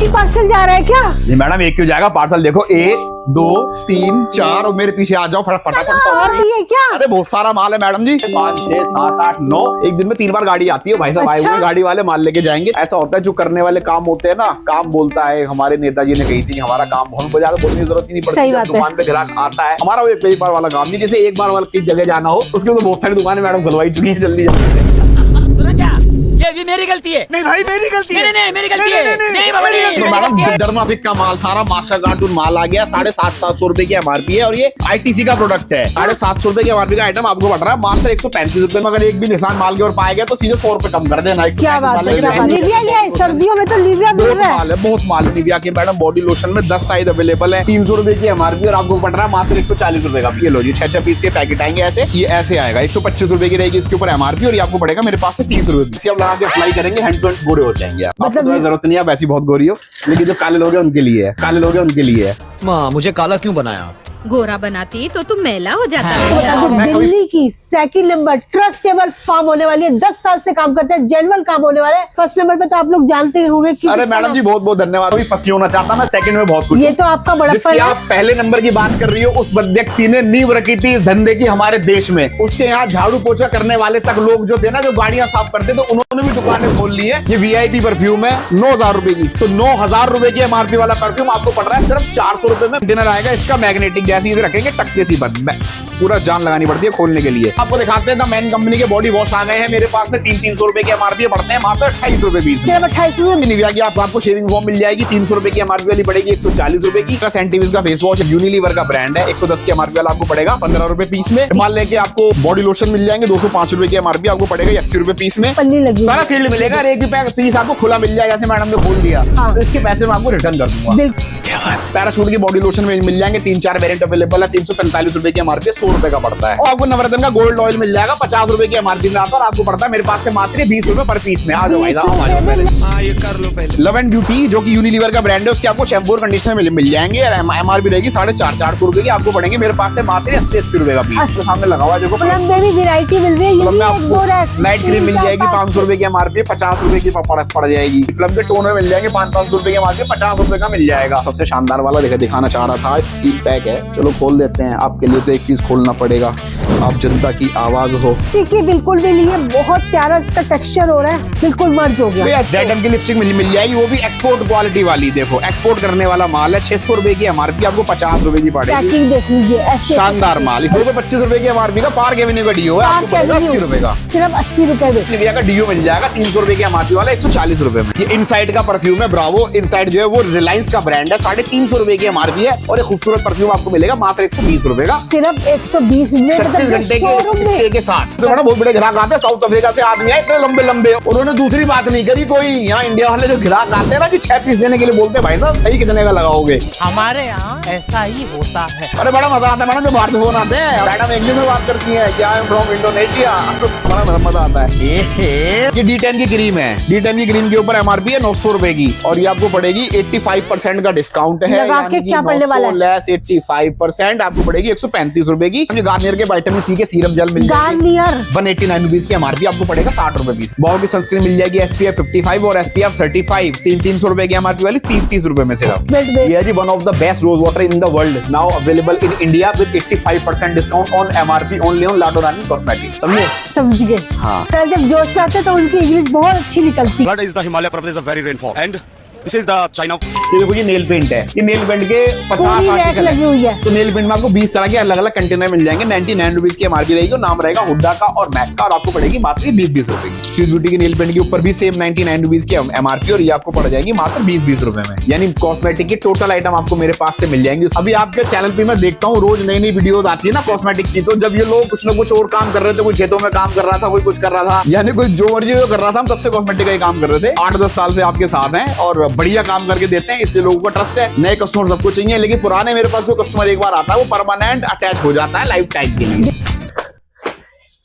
ही parcel जा रहा है क्या? जी मैडम, एक क्यों जाएगा पार्सल? देखो 1 2 3 4 और मेरे पीछे आ जाओ फटाफट। और भी है क्या? अरे बहुत सारा माल है मैडम जी, 5 6 7 8 9, एक दिन में 3 बार गाड़ी आती है। भाई साहब आए हुए हैं, गाड़ी वाले माल लेके जाएंगे। ऐसा होता है जो करने वाले काम होते हैं ना, काम बोलता है। हमारे नेताजी ने कही थी हमारा काम हमको ज्यादा बोलने की जरूरत ही नहीं पड़ती। दुकान पे ग्राहक आता है, हमारा वो एक बार वाला काम नहीं। जैसे एक बार वाला की जगह जाना हो, उसके तो बहुत सारी दुकानें मैडम खुलवाई चुकी है। जल्दी ये भी मेरी गलती है। नहीं भाई मेरी गलती है। नहीं मेरी गलती है। नहीं बाबा नहीं। मैडम डर्माफिक का माल सारा मास्टर कार्टून माल आ गया। 750 रुपए की एमआरपी है और ये आईटीसी का प्रोडक्ट है। 750 रुपए की एमआरपी का आइटम आपको पड़ रहा है मात्र 135 रुपए में। अगर एक भी निशान माल के और पाएगा तो सीधे 100 रुपए कम कर देना। क्या बात है, लिविया लिया है, सर्दियों में तो लिविया मिल रहा है। बहुत माल है लिविया के मैडम। बॉडी लोशन में 10 साइज अवेलेबल है। 300 रुपए की एमआरपी और आपको पड़ रहा है मात्र 140 रुपए का। ये लो जी 6 पीस के पैकेट आएंगे ऐसे। ये ऐसे आएगा 125 रुपए की रहेगी इसके ऊपर एमआरपी और ये आपको पड़ेगा मेरे पास से 30 रुपए। आप लगा के अप्लाई करेंगे, हैंड टू हैंड गोरे हो जाएंगे। आपको जरूरत नहीं है, आप ऐसी बहुत गोरी हो। लेकिन जो काले लोग हैं उनके लिए है, काले लोग हैं उनके लिए है। माँ मुझे काला क्यों बनाया? गोरा बनाती तो तुम मैला हो जाता। दिल्ली की सेकंड नंबर ट्रस्टेबल फार्म होने वाली है। 10 साल से काम करते हैं, जेन्युइन काम होने वाला है। फर्स्ट नंबर पे तो आप लोग जानते ही होंगे कि अरे मैडम जी बहुत बहुत धन्यवाद। अभी फर्स्ट होना चाहता मैं, सेकंड में बहुत कुछ। ये तो आपका बड़प्पन है। आप पहले नंबर की बात कर रही हो, उस व्यक्ति ने नींव रखी थी इस धंधे की हमारे देश में। उसके यहाँ झाड़ू पोछा करने वाले तक लोग जो थे ना, जो गाड़ियां साफ करते, तो उन्होंने भी दुकानें खोल ली है। ये वीआईपी परफ्यूम है 9000 रुपए की। तो 9000 रुपए की एमआरपी वाला परफ्यूम आपको पड़ रहा है सिर्फ 400 रुपए में। डिनर आएगा इसका मैग्नेटिक गैस इधर रखेंगे टक्के सी बंद। पूरा जान लगानी पड़ती है खोलने के लिए। आपको दिखाते हैं मैन कंपनी के बॉडी वॉश आ गए हैं मेरे पास में। 300 रुपए के एमआरपी पड़ते हैं मात्र 28 रुपए पीस। 28 रुपए निविया की आपको शेविंग फोम मिल जाएगी 300 रुपए की एमआरपी वाली पड़ेगी 140 रुपए की। सेंटीवीज का फेस वॉश यूनिलीवर का ब्रांड है 110 की एमआरपी वाला आपको पड़ेगा 15 रुपए पीस में। मान लेके आपको बॉडी लोशन मिल जाएंगे 205 रुपए की एमआरपी आपको पड़ेगा 80 रुपए पीस में। पन्नी लगी सारा सील्ड मिलेगा। एक भी पीस आपको खुला मिल जाएगा जैसे मैडम ने खोल दिया तो इसके पैसे मैं आपको रिटर्न कर दूंगा। पैराशूट की बॉडी लोशन में मिल जाएंगे 3-4 वेरिएंट अवेलेबल है। 345 रुपए की एमआरपी 100 रुपए का पड़ता है। और आपको नवरत्न का गोल्ड ऑयल मिल जाएगा 50 रुपए की एमआरपी में आता है और आपको पड़ता है मेरे पास से मात्र 20 रुपए पर पीस में। आ जाओ भाई साहब ये कर लो पहले। लव एंड ब्यूटी जो कि यूनिलीवर का ब्रांड है उसके आपको शैम्पू और कंडीशनर मिल जाएंगे। एमआरपी रहेगी 450 रुपए की। आपको पड़ेंगे मेरे पास से मात्र 80 रुपए का पीस। सामने लगा हुआ देखो वैरायटी मिल रही है। नाइट क्रीम मिल जाएगी 500 रुपए की एमआरपी 50 रुपए की पड़ जाएगी। प्लम के टोनर मिल जाएंगे 500 रुपए की एमआरपी 50 रुपए का मिल जाएगा। सबसे शानदार वाला दिखाना चाह रहा था, सील पैक है। चलो खोल देते हैं। आपके लिए तो एक चीज खोलना पड़ेगा, आप जनता की आवाज हो। ठीक है बिल्कुल भी नहीं है, बहुत प्यारा इसका टेक्सचर हो रहा है, बिल्कुल मर्ज हो गया। जेडम की लिपस्टिक मिल जाएगी, वो भी एक्सपोर्ट क्वालिटी वाली। देखो एक्सपोर्ट करने वाला माल है 600 रुपए की एमआरपी आपको 50 रुपए की पड़ेगी। पैकिंग देख लीजिए ऐसे शानदार माल। इसमें तो 25 रुपए की एमआरपी का पार्क एवेन्यू का डीओ है आपको पड़ेगा 80 रुपए का। सिर्फ 80 रुपए में निविया का डीओ मिल जाएगा 300 रुपए की एमआरपी वाला 140 रुपए में। ये इनसाइड का परफ्यूम है ब्रावो। इनसाइड जो है वो रिलायंस का ब्रांड है 350 रुपए की एमआरपी है और एक खूबसूरत परफ्यूम आपको मिलेगा मात्र 120 रुपए का। सिर्फ 120 रुपए 36 घंटे के साथ। तो बहुत बड़े ग्राहक आते हैं साउथ अफ्रीका से आदमी आए इतने लंबे लंबे। उन्होंने दूसरी बात नहीं करी कोई। यहाँ इंडिया वाले जो ग्राहक आते हैं ना कि 6 पीस देने के लिए बोलते हैं भाई साहब सही कितने का लगाओगे। हमारे यहाँ ऐसा ही होता है। अरे बड़ा मजा आता है मैडम, जो बाहर से फोन आते हैं मैडम इंग्लिश में बात करती है, क्या फ्रॉम इंडोनेशिया, बड़ा मजा आता है। ये D10 की क्रीम है। D10 की क्रीम के ऊपर एमआरपी है 900 रुपए की और ये आपको पड़ेगी 85% का डिस्काउंट है। 85% आपको पड़ेगी 135 रुपए की। गार्नियर के विटामिन सी के सीरम जेल मिल जाएगी 189 रुपीज की एमआरपी आपको पड़ेगा 60 रुपए पीस। बॉल की सनस्क्रीन मिल जाएगी SPF 55 और SPF 35 300 रुपए की एमआरपी वाली 30 रुपए में सिर्फ। ये है जी one of the best rose water in the world now available in India with 85% discount on MRP only on Lado Rani cosmetics. समझ गए। हाँ जब जोश में आते तो उनकी इंग्लिश बहुत अच्छी निकलती। Blood is the Himalaya province of very rainfall and this is the China। ये देखो ये नेल पेंट है। ये नेल पेंट के 50 आर्टिकल लगी हुई है। तो नेल पेंट में आपको 20 तरह के अलग अलग कंटेनर मिल जाएंगे। 99 रुपीज की एमआरपी रहेगी और नाम रहेगा हुड्डा का और मैक का और आपको पड़ेगी मात्र 20 रुपए की। स्वीट ब्यूटी के नेल पेंट के ऊपर भी सेम 99 रुपीज की एमआरपी और ये आपको पड़ जाएगी मात्र 20 रुपए में। यानी कॉस्मेटिक की टोटल आइटम आपको मेरे पास से मिल जाएंगे। अभी आपके चैनल पे मैं देखता हूँ रोज नई नई वीडियोस आती है ना कॉस्मेटिक की। तो जब ये लोग कुछ न कुछ और काम कर रहे थे, कोई खेतों में काम कर रहा था, कोई कुछ कर रहा था, यानी कोई जो मर्जी कर रहा था, हम तब से कॉस्मेटिक का ही काम कर रहे थे। 8-10 साल से आपके साथ हैं और बढ़िया काम करके देते हैं, इसलिए लोगों को ट्रस्ट है। नए कस्टमर सबको चाहिए, लेकिन पुराने मेरे पास जो कस्टमर एक बार आता है वो परमानेंट अटैच हो जाता है लाइफ टाइम के लिए।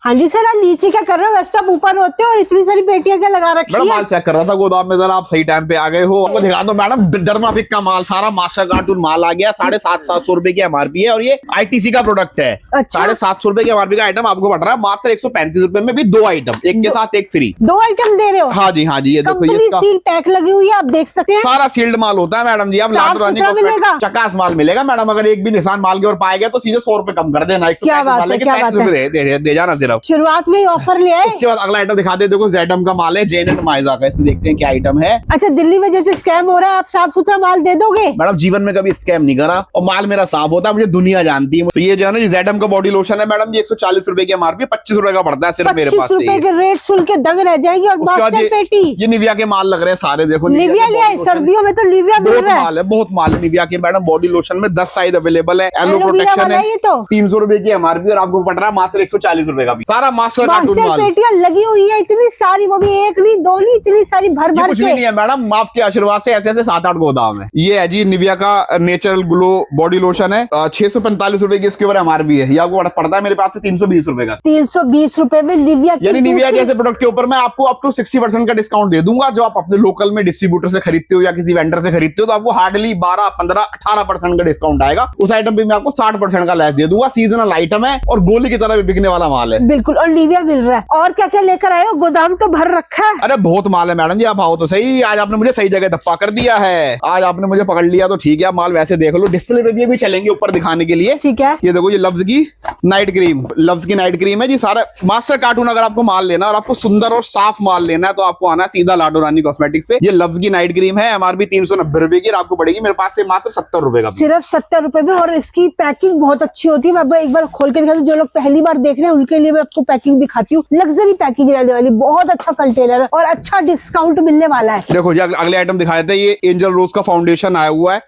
हाँ जी सर, आप नीचे क्या कर रहे हो? वैसे आप ऊपर होते हो और इतनी सारी पेटियां क्या लगा रखी मैडम है? माल चेक कर रहा था गोदाम में, जरा आप सही टाइम पे आ गए हो। आपको दिखा दो मैडम, डर्माफिक का माल, सारा मास्टर कार्टून माल आ गया। 750 रुपए की एमआरपी है और ये आईटीसी का प्रोडक्ट है। अच्छा। 750 रुपए की एमआरपी का आइटम आपको पड़ रहा है मात्र 135 रुपए में भी 2 आइटम, एक के साथ एक फ्री। 2 आइटम दे रहे हो? हाँ जी, हाँ जी, ये देखो, ये कंपनी इसका सील पैक लगी हुई है, आप देख सकते हैं। सारा सील्ड माल होता है मैडम जी। आप साफ लाडो रानी सुथरा मिलेगा? चकास माल मिलेगा मैडम। अगर एक भी निशान माल के और पाएगा तो सीधे 100 रुपए कम कर देना। 135 क्या बात है, क्या बात है। रुपए दे जाना सिर्फ। शुरुआत में ही ऑफर ले आए। इसके बाद अगला आइटम दिखा दे, देखो जेडम का माल है, जेनेट माइजा का। इसमें देखते हैं क्या आइटम है। अच्छा, दिल्ली में जैसे स्कैम हो रहा है, आप साफ सुथरा माल दे दोगे? मैडम जीवन में कभी स्कैम नहीं करा और माल मेरा साफ होता है, मुझे दुनिया जानती है। तो ये जो है ना, जेडम का बॉडी लोशन है मैडम जी, 140 रुपए की एमआरपी, 25 रुपए का पड़ता है सिर्फ मेरे पास 25 से। रुपए के रेट सुन के दंग रह जाएंगे। और उसके बाद मास्टर पेटी, ये निविया के माल लग रहे हैं सारे, देखो निविया के ले आए। body सर्दियों में तो निविया मिल बहुत रहा है। माल है, बहुत माल है निविया के मैडम। बॉडी लोशन में 10 साइज अवेलेबल है। एलो एलोवेरा प्रोटेक्शन वाला है, ये तो 300 रुपए की एमआरपी और आपको पड़ रहा है मात्र 140 रुपए का भी। सारा मास्टर कार्टून मास्टर माल। पेटियां लगी हुई है इतनी सारी, वो भी एक नहीं, दो नहीं, इतनी सारी भर ये भर कुछ भी के। नहीं है मैडम, आपके आशीर्वाद से ऐसे ऐसे 7-8 गोदाम है। ये है जी निविया का नेचुरल ग्लो बॉडी लोशन है, 645 रुपए की इसके ऊपर एमआरपी है। ये आपको पड़ता है मेरे पास से 320 रुपए का। 320 रुपए में निविया की यानी निविया दूसरी- जैसे प्रोडक्ट के ऊपर मैं आपको अप टू 60% का डिस्काउंट दे दूंगा। जो आप अपने लोकल में डिस्ट्रीब्यूटर से खरीदते हो या किसी वेंडर से खरीदते हो तो आपको हार्डली 12, 15, 18% का डिस्काउंट आएगा। उस आइटम पे मैं आपको 60% का लेस दे दूंगा। सीजनल आइटम है और गोली की तरह भी बिकने वाला माल है। बिल्कुल, और निविया मिल रहा है। और क्या क्या लेकर आए हो? गोदाम तो भर रखा है। अरे बहुत माल है मैडम जी, आप आओ तो सही। आज आपने मुझे सही जगह धप्पा कर दिया है। आज आपने मुझे पकड़ लिया तो ठीक है। आप माल वैसे देख लो, डिस्प्ले पे भी चलेंगे ऊपर दिखाने के लिए। ठीक है। ये देखो, ये लव्स की नाइट क्रीम, लव्स की नाइट क्रीम है जी। सारा मास्टर कार्टून अगर आपको माल लेना और आपको सुंदर और साफ माल लेना है तो आपको आना सीधा लाडो रानी कॉस्मेटिक्स पे। ये लव्स की नाइट क्रीम है, एमआरपी 390 रुपए की और आपको पड़ेगी मेरे पास से मात्र 70 रुपए का। सिर्फ 70 रुपए में, और इसकी पैकिंग बहुत अच्छी होती है। मैं एक बार खोल के दिखा दूं, जो लोग पहली बार देख रहे हैं उनके लिए मैं आपको पैकिंग दिखाती हूँ। लग्जरी पैकिंग रहने वाली, बहुत अच्छा कंटेनर है और अच्छा डिस्काउंट मिलने वाला है। देखो जी, अगले आइटम दिखाए थे। ये एंजल रोज का फाउंडेशन आया हुआ है,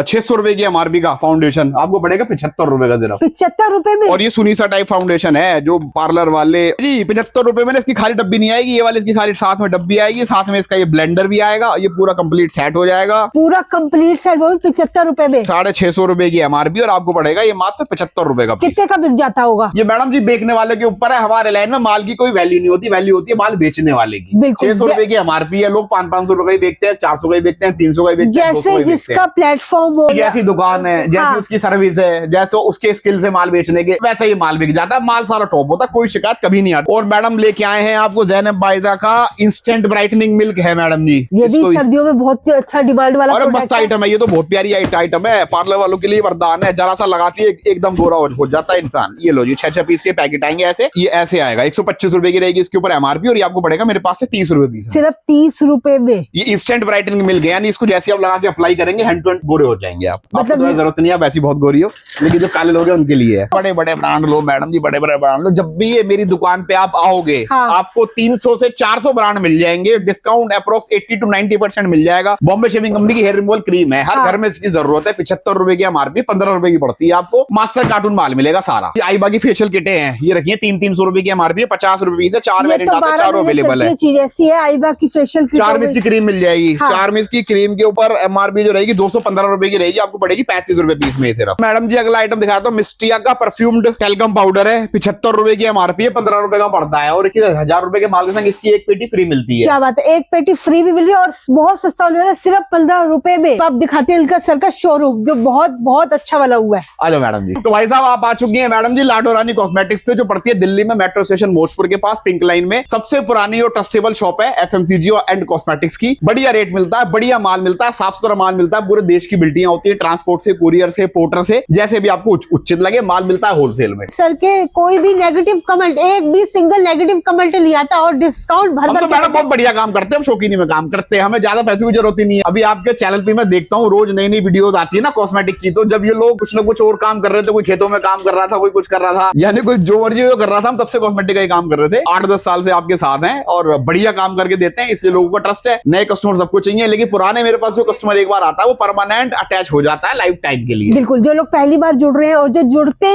600 रुपए की एमआरपी का फाउंडेशन, आपको पड़ेगा 75 रुपए का सिर्फ। 75 रुपए में। और ये सुनीसा टाइप फाउंडेशन है जो पार्लर वाले जी, 75 रुपए में इसकी खाली डब्बी नहीं आएगी। ये वाली इसकी खाली साथ में डब्बी आएगी, साथ में इसका ये ब्लेंडर भी आएगा। ये पूरा कंप्लीट सेट हो जाएगा, पूरा कंप्लीट सेट, वो भी 75 रुपए में। 650 रुपए की एमआरपी और आपको पड़ेगा ये मात्र 75 रुपए का पीस। कितने का बिक जाता होगा? ये मैडम जी बेचने वाले के ऊपर है। हमारे लाइन में माल की कोई वैल्यू नहीं होती, वैल्यू होती है माल बेचने वाले की। बिल्कुल। 600 रुपए की एमआरपी है, लोग 500 रुपए बेचते हैं, 400 का बेचते हैं, 300 का बेचते हैं, 200 जैसे का बेचते जिसका हैं। प्लेटफॉर्म हो, जैसी दुकान है, जैसी हाँ। उसकी सर्विस है, जैसे उसके स्किल से माल बेचने के, वैसा ही माल बिक जाता है। माल सारा टॉप होता है, कोई शिकायत कभी नहीं आती। और मैडम लेके आए हैं आपको ज़ैनब बायजा का इंस्टेंट ब्राइटनिंग मिल्क है मैडम जी। ये भी इसको- सर्दियों में बहुत ही अच्छा डिमांड वाला और प्रोडक्ट मस्त है। आइटम है ये तो, बहुत प्यारी आइटम है। पार्लर वालों के लिए वरदान है, जरा सा लगाती है एकदम गोरा हो जाता है इंसान। ये लो जी, 6 पीस के पैकेट आएंगे ऐसे। ये ऐसे आएगा, 125 रुपए की रहेगी इसके ऊपर एमआरपी और ये आपको पड़ेगा मेरे पास से 30 रुपए पीस। सिर्फ 30 रुपए में। ये इंस्टेंट ब्राइटनिंग मिल्क है, यानी इसको जैसे आप लगा के अप्लाई करेंगे हैंड टू हैंड गोरे हो जाएंगे आप। आपको मतलब तो जरूरत नहीं है, आप ऐसी बहुत गोरी हो, लेकिन जो काले लोग हैं उनके लिए है। बड़े बड़े ब्रांड लो मैडम जी, बड़े बड़े ब्रांड लो। जब भी ये मेरी दुकान पे आप आओगे, हाँ। आपको 300 से 400 ब्रांड मिल जाएंगे। डिस्काउंट अप्रोक्स 80 to 90% मिल जाएगा। बॉम्बे शेविंग कंपनी की हेयर रिमूवल क्रीम है, हर हाँ। घर में इसकी जरूरत है। 75 रुपए की एमआरपी, 15 रुपए की पड़ती है आपको। मास्टर कार्टून माल मिलेगा सारा। ये आईबा की फेशियल किटें हैं, ये रखिए 300 रुपए की एमआरपी है, 50 रुपए से 4 ये वेरिएंट तो आते हैं, 12 चारों अवेलेबल है। चीज ऐसी है, आईबा की फेशियल किट 4 मिस की क्रीम मिल जाएगी। हाँ। 4 मिस की क्रीम के ऊपर एमआरपी जो रहेगी 215 रुपए की रहेगी, आपको पड़ेगी 35 रुपए पीस में सिर्फ। मैडम जी अगला आइटम दिखाता हूँ, मिस्टिया का परफ्यूम्ड टेल्कम पाउडर है, 75 रुपए की एमआरपी है, 15 रुपए का पड़ता है और 1000 रुपए के माल के संग इसकी एक पेटी फ्री मिलती है। क्या बात है, एक पेटी फ्री भी मिल रही है और बहुत सस्ता होने वाला है, सिर्फ 15 रुपए में। तो आप दिखाते हैं इनका सर का शोरूम जो बहुत बहुत अच्छा वाला हुआ है। आ जाओ मैडम जी। तो भाई साहब आप आ चुकी हैं मैडम जी लाडो रानी कॉस्मेटिक्स पे, जो पड़ती है दिल्ली में मेट्रो स्टेशन मोजपुर के पास, पिंक लाइन में। सबसे पुरानी और ट्रस्टेबल शॉप है एफएमसीजी और एंड कॉस्मेटिक्स की। बढ़िया रेट मिलता है, बढ़िया माल मिलता है, साफ सुथरा माल मिलता है। पूरे देश की बिल्टियां होती है, ट्रांसपोर्ट से, कुरियर से, पोर्टर से, जैसे भी आपको उचित लगे माल मिलता है होलसेल में। सर के कोई भी नेगेटिव कमेंट, एक भी सिंगल नेगेटिव कमेंट नहीं आता और डिस्काउंट भर हम भर तो के मैडम बहुत बढ़िया काम करते हैं, हम शौकीनी में काम करते हैं, हमें ज्यादा पैसे की जरूरत ही नहीं है। अभी आपके चैनल पे मैं देखता हूँ रोज नई नई वीडियोस आती है ना कॉस्मेटिक की, तो जब ये लोग कुछ ना कुछ और काम कर रहे थे, कोई खेतों में काम कर रहा था, कोई कुछ कर रहा था, यानी कोई जो मर्जी कर रहा था, हम तब से कॉस्मेटिक का ही काम कर रहे थे। 8-10 साल से आपके साथ हैं और बढ़िया काम करके देते हैं, इसलिए लोगों का ट्रस्ट है। नए कस्टमर सबको चाहिए, लेकिन पुराने मेरे पास जो कस्टमर एक बार आता है वो परमानेंट अटैच हो जाता है लाइफ टाइम के लिए। बिल्कुल, जो लोग पहली बार जुड़ रहे हैं और जो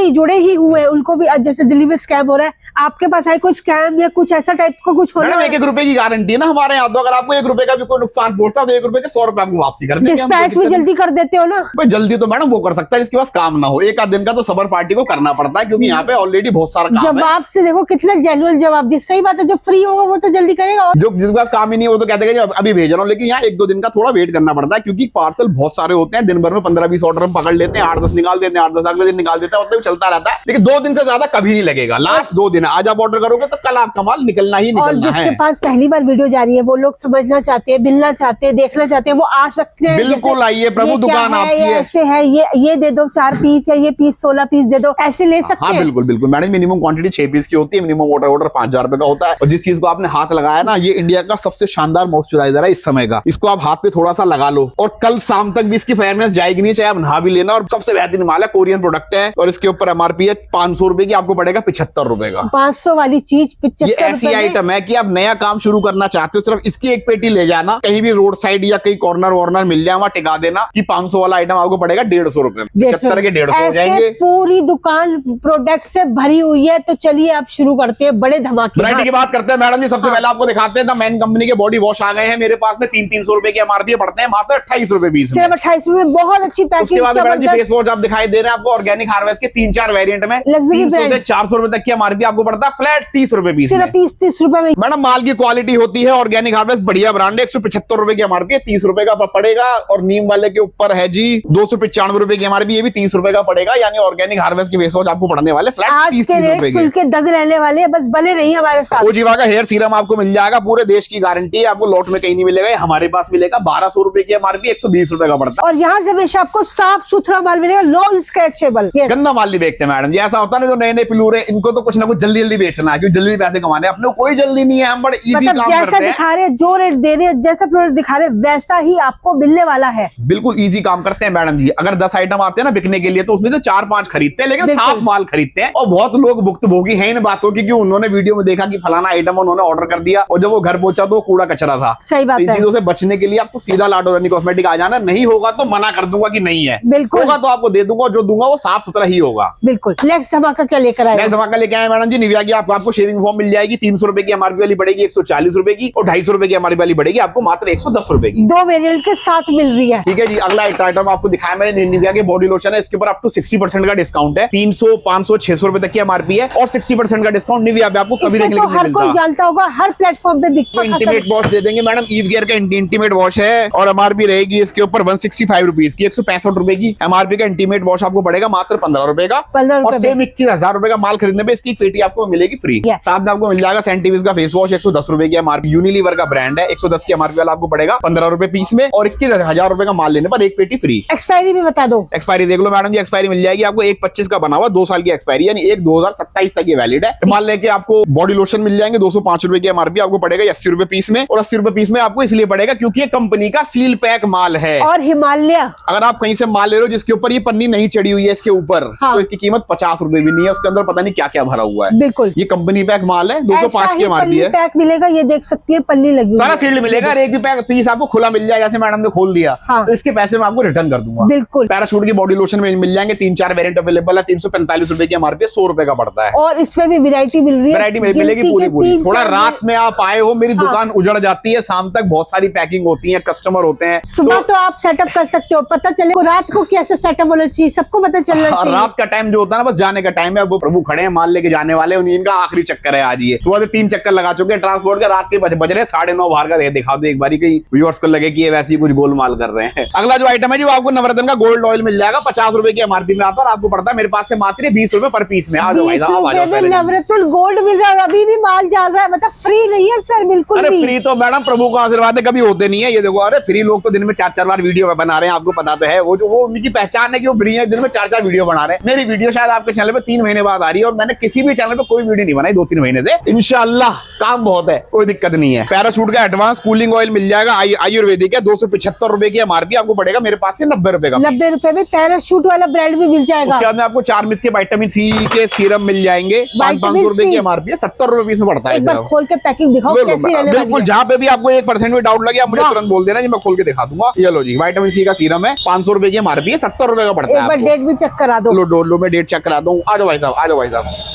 जुड़े ही हुए हैं उनको भी, आज जैसे दिल्ली में स्कैम हो रहा है, आपके पास है कोई स्कैम या कुछ ऐसा टाइप का कुछ होना मैडम 1-1 रुपए की गारंटी है ना हमारे यहाँ, तो अगर आपको 1 रुपए का भी कोई नुकसान पहुंचता है तो 1 रुपए के 100 रुपए आपको वापसी कर देंगे हम। डिस्पैच भी जल्दी कर देते हो ना? भाई जल्दी तो मैडम वो कर सकता है जिसके पास काम ना हो, एक आध दिन का तो सबर पार्टी को करना पड़ता है, क्योंकि यहाँ पे ऑलरेडी बहुत सारा काम है। जवाब से देखो कितना जेन्युइन जवाब दी। सही बात है, जो फ्री होगा वो तो जल्दी करेगा। और जो जिसके पास काम ही नहीं है वो तो कहते हैं कि अभी भेज रहा हूँ, लेकिन यहाँ 1-2 दिन का थोड़ा वेट करना पड़ता है, क्योंकि पार्सल बहुत सारे होते हैं। दिन भर में 15-20 ऑर्डर हम पकड़ लेते हैं, 8-10 निकाल देते हैं, 8-10 अगले दिन निकाल देते हैं, मतलब चलता रहता है। लेकिन 2 दिन से ज्यादा कभी नहीं लगेगा, लास्ट 2 दिन। आज आप ऑर्डर करोगे तो कल आपका माल निकलना ही और निकलना जिसके है। पास पहली बार वीडियो जा रही है, वो लोग समझना चाहते हैं, मिलना चाहते हैं, देखना चाहते हैं, वो आ सकते हैं। बिल्कुल जैसे आइए प्रभु, ये क्या दुकान है, आपकी ये है। ऐसे है, ये दे दो 4 पीस या ये पीस 16 पीस दे दो, ऐसे ले सकते हाँ हैं। बिल्कुल बिल्कुल मैडम, मिनिमम क्वांटिटी 6 पीस की होती है, मिनिमम ऑर्डर 5000 रुपए का होता है। और जिस चीज को आपने हाथ लगाया ना, ये इंडिया का सबसे शानदार मॉइस्चराइजर है इस समय का। इसको आप हाथ पे थोड़ा सा लगा लो और कल शाम तक भी इसकी फ्रेगनेंस जाएगी नहीं, चाहे आप नहा भी लेना। और सबसे बेहतरीन माल है, कोरियन प्रोडक्ट है, और इसके ऊपर MRP है 500 रुपए की, आपको पड़ेगा 75 रुपए का। 500 वाली चीज ये 75 ऐसी रुपए में। आइटम है कि आप नया काम शुरू करना चाहते हो, सिर्फ इसकी एक पेटी ले जाना, कहीं भी रोड साइड या कहीं कॉर्नर वॉर्नर मिल जाए वहां टिका देना कि 500 वाला आइटम आपको पड़ेगा 150 रुपए में। 75 के 150 हो ऐसे जाएंगे। पूरी दुकान प्रोडक्ट से भरी हुई है। तो चलिए आप शुरू करते हैं बड़े धमाके। वैरायटी की बात करते हैं मैडम जी। सबसे हाँ। पहले आपको दिखाते हैं, मैन कंपनी के बॉडी वॉश आ गए हैं मेरे पास में। 300 रुपए के MRP पड़ते हैं, मात्र 28 रुपए पीस में। सिर्फ 28 रुपए, बहुत अच्छी उसके पैकिंग। बाद मैडम जी फेस वॉश आप दिखाई दे रहे हैं आपको ऑर्गेनिक हार्वेस्ट के 3-4 वेरिएंट में। Luxury 300 से brand। 400 रुपए तक की MRP आपको पड़ता है फ्लैट 30 रुपए पीस में। सिर्फ 30 रुपए में। मैडम माल की क्वालिटी होती है, ऑर्गेनिक हार्वेस्ट बढ़िया ब्रांड है। 175 रुपए की MRP है, 30 रुपए का पड़ेगा। और नीम वाले के ऊपर है जी 295 रुपए की MRP, ये भी 30 रुपए का पड़ेगा। यानी ऑर्गेनिक हार्वेस्ट के फेस वॉश आपको पड़ने वाले फ्लैट आज 30 के रेट रुपए फुल के। के दग रहने वाले हैं, बस बने रहिए हमारे साथ। ओजीवा का हेयर सीरम आपको मिल जाएगा, पूरे देश की गारंटी है, आपको लॉट में कहीं नहीं मिलेगा, ये हमारे पास मिलेगा। 1200 रुपए की MRP, 120 रुपए का पड़ता है। और यहाँ से हमेशा आपको साफ सुथरा माल मिलेगा, नॉन स्क्रैचेबल। गंदा माल नहीं बेचते मैडम जी, ऐसा होता है ना जो नए नए पिलूर है, इनको तो कुछ ना कुछ जल्दी जल्दी बेचना है, क्योंकि जल्दी पैसे कमाने हैं। अपने को कोई जल्दी नहीं है, हम बड़े इजी मतलब काम जैसा करते हैं। दिखा रहे हैं, जो रेट दे रहे हैं, जैसा प्रोडक्ट दिखा रहे हैं, वैसा ही आपको मिलने वाला है। बिल्कुल इजी काम करते हैं मैडम जी। अगर 10 आइटम आते हैं ना बिकने के लिए, तो उसमें से 4-5 खरीदते हैं, लेकिन बिल्कुल। साफ माल खरीदते हैं। और बहुत लोग भुक्तभोगी हैं इन बातों की, क्योंकि उन्होंने वीडियो में देखा कि फलाना आइटम उन्होंने ऑर्डर कर दिया, और जब वो घर पहुंचा तो वो कूड़ा कचरा था। सही बात इन है। चीजों से बचने के लिए आपको सीधा लाडो रानी कॉस्मेटिक आ जाना। नहीं होगा तो मना कर दूंगा कि नहीं है, बिल्कुल। होगा तो आपको दे दूंगा, जो दूंगा वो साफ सुथरा ही होगा। बिल्कुल। नेक्स्ट धमाका क्या लेकर आए? नेक्स्ट धमाका लेके आए मैडम जी, निविया की आपको शेविंग फोम मिल जाएगी। 300 रुपए की MRP वाली पड़ेगी 140 रुपए की, और 250 रुपए की MRP वाली पड़ेगी आपको मात्र 110 रुपए की। 2 वेरिएंट के साथ मिल रही है। ठीक है जी। अगला आइटम आपको दिखाया मैंने, निविया के बॉडी लोशन है, इसके ऊपर अप टू 60% का डिस्काउंट है। 300, 500, 600 रुपए तक की MRP है, और 60% का डिस्काउंट निविया पे आपको कभी इसे देखने तो को नहीं हर कोई मिलता। जानता होगा, हर प्लेटफॉर्म पे बिकता है। इंटीमेट वॉश दे देंगे मैडम, ईव केयर का इंटीमेट वॉश है, और MRP रहेगी इसके ऊपर 165 रुपीज की। 165 रुपए की MRP का इंटीमेट वॉश आपको पड़ेगा मात्र 15 रुपए का। 15 और रुपए सेम 21,000 रुपए का माल खरीदने पे इसकी एक पेटी आपको मिलेगी फ्री। Yes। साथ में आपको मिल जाएगा सेंटिविस का फेस वॉश 110 रुपए की MRP, यूनिलीवर का ब्रांड है, 110 की MRP वाला आपको पड़ेगा 15 रुपए पीस में, और 21,000 रुपए का माल लेने पर एक पेटी फ्री। एक्सपायरी भी बता दो। एक्सपायरी देख लो मैडम जी, एक्सपायरी मिल जाएगी आपको 1/25 का बना हुआ, 2 साल की एक्सपायरी, यानी 1/2027 तक ये वैलिड है। माल लेके आपको बॉडी लोशन मिल जाएंगे 205 रुपए की MRP, आपको पड़ेगा 80 रुपए पीस में, और 80 रुपए पीस में आपको इसलिए पड़ेगा क्योंकि ये कंपनी का सील पैक माल है। और हिमालय, अगर आप कहीं से माल ले रहे हो जिसके ऊपर ये पन्नी नहीं चढ़ी हुई है इसके ऊपर, हाँ। तो इसकी कीमत 50 रुपए भी नहीं है, उसके अंदर पता नहीं क्या क्या भरा हुआ है। बिल्कुल। ये कंपनी पैक माल है, 205 ऐसा की ही MRP पल्ली है। पैक मिलेगा, ये देख सकती है पल्ली लगी हुई सारा है। सील्ड मिलेगा, और एक भी पैक पीस आपको खुला मिल जाएगा, जैसे मैडम ने खोल दिया, हाँ। तो इसके पैसे मैं आपको रिटर्न कर दूंगा। बिल्कुल। पैराशूट की बॉडी लोशन मिल जाएंगे, 3-4 वेरिएंट अवेलेबल है, 345 रुपए की MRP, 100 रुपए का पड़ता है। और इसमें भी वैरायटी मिल रही है, वैरायटी मिलेगी गिनती पूरी के पूरी। 3-4 थोड़ा रात में आप आए हो, मेरी हाँ। दुकान उजड़ जाती है, शाम तक बहुत सारी पैकिंग होती है, कस्टमर होते हैं। सुबह तो आप सेटअप कर सकते हो, पता चले को रात को कैसे सेटअप होना चाहिए, सबको पता चलना और चाहिए। रात का टाइम जो होता है ना, बस जाने का टाइम है, वो प्रभु खड़े हैं माल लेके जाने वाले, इनका आखिरी चक्कर है आज। ये सुबह से 3 चक्कर लगा चुके हैं ट्रांसपोर्ट के, रात के बज रहे 9:30 बाहर का दिखा दो एक बारी, कहीं व्यूअर्स को लगे कि ये वैसे ही कुछ गोलमाल कर रहे हैं। अगला जो आइटम है जो आपको नवरत्न का गोल्ड ऑयल मिल जाएगा, 50 रुपए की MRP में आता है, और आपको पड़ता है मेरे पास से मात्र 20 रुपए पर पीस में। आ जाओ भाई 20 साहब, आ जाओ रुपए में पहले। नवरत्न गोल्ड मिल रहा है, और अभी भी माल जा रहा है, मतलब फ्री नहीं है सर, बिल्कुल अरे भी। फ्री तो मैडम प्रभु का आशीर्वाद है, कभी होते नहीं है। ये देखो, अरे फ्री लोग तो दिन में 4-4 बार वीडियो बना रहे हैं, आपको पता तो है। वो उनकी पहचान है कि वो फ्री है, दिन में 4-4 वीडियो बना रहे हैं। मेरी वीडियो शायद आपके चैनल पे 3 महीने बाद आ रही है, और मैंने किसी भी चैनल पे कोई वीडियो नहीं बनाई 2-3 महीने से। इंशाल्लाह काम बहुत है, कोई दिक्कत नहीं है। पैराशूट का एडवांस कूलिंग ऑयल मिल जाएगा, आयुर्वेदिक है, 275 रुपए की MRP, आपको पड़ेगा मेरे पास से 90 रुपए का। 90 रुपए में पैराशूट वाला ब्रांड भी मिल जाएगा। उसके बाद में आपको 4 मिस के विटामिन सी के सीरम मिल जाएंगे, 500 रुपए की MRP है, 70 रुपए पीस में पड़ता है। एक बार खोल के पैकिंग दिखाओ कैसी रहने वाली बिल्कुल, है। जहाँ पे भी आपको 1% भी डाउट लगे, आप मुझे तुरंत बोल देना जी, मैं खोल के दिखा दूंगा। ये लो जी, विटामिन सी का सीरम है, 500 रुपए की MRP है, 70 रुपए का पड़ता है। एक बार डेट भी चेक करा दो। लो मैं डेट चेक करा दूं। आ जाओ भाई साहब, आ जाओ भाई साहब।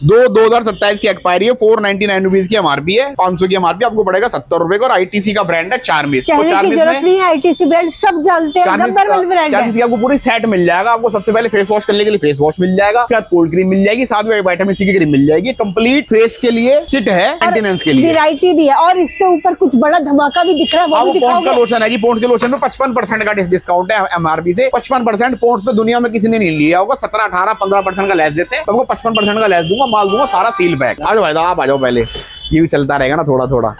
दो 2027 की एक्सपायरी है, 499 रुपीज की एमआरपी है, 500 की एमआरपी आपको पड़ेगा 70 रुपए का। और आईटीसी का ब्रांड है चार्मिस। कहने की जरूरत नहीं है, आईटीसी ब्रांड सब जानते हैं, नंबर 1 ब्रांड है। चार्मिस की आपको पूरी सेट मिल जाएगा। आपको सबसे पहले फेस वॉश करने के लिए फेस वॉश मिल जाएगा, उसके बाद कोल्ड क्रीम मिल जाएगी, साथ में विटामिन सी की क्रीम मिल जाएगी। कंप्लीट फेस के लिए किट है, मेंटेनेंस के लिए वैरायटी भी है। और इससे ऊपर कुछ बड़ा धमाका भी दिख रहा है, वो भी पॉन्ड्स का दिखाओगे? लोशन है जी। पॉन्ड्स के लोशन में 55% का डिस्काउंट है एमआरपी से। 55% पॉन्ड्स पे दुनिया में किसी ने नहीं लिया होगा। 17, 18, 15% का लेस देते हैं, तो आपको 55% का लेस दूंगा, माल दूंगा सारा सील पैक। आ जाओ भाई साहब, आ जाओ पहले, ये भी चलता रहेगा ना थोड़ा थोड़ा।